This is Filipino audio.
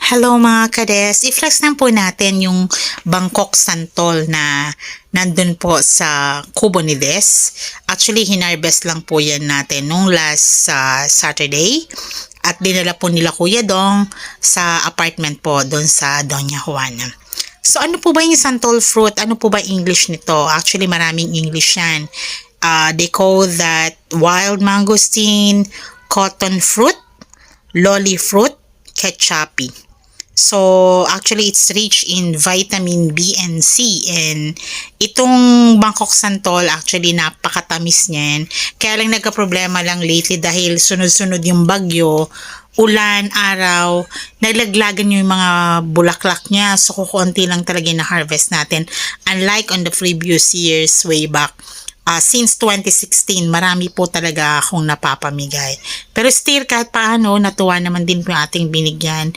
Hello mga kades, i-flex lang po natin yung Bangkok Santol na nandun po sa Kubo ni Des. Actually, hinarvest lang po yan natin nung last Saturday at dinala po nila Kuya Dong sa apartment po doon sa Doña Juana. So ano po ba yung Santol fruit? Ano po ba English nito? Actually, maraming English yan. They call that wild mangosteen, cotton fruit, lolly fruit, ketchupi. So, actually, it's rich in vitamin B and C. And itong Bangkok Santol, actually, napakatamis niyan. Kaya lang nagka-problema lang lately dahil sunod-sunod yung bagyo, ulan, araw, nalaglagan yung mga bulaklak niya. So, kukunti lang talaga yung na-harvest natin. Unlike on the previous years way back. Since 2016, marami po talaga akong napapamigay. Pero still, kahit paano, natuwa naman din po yung ating binigyan.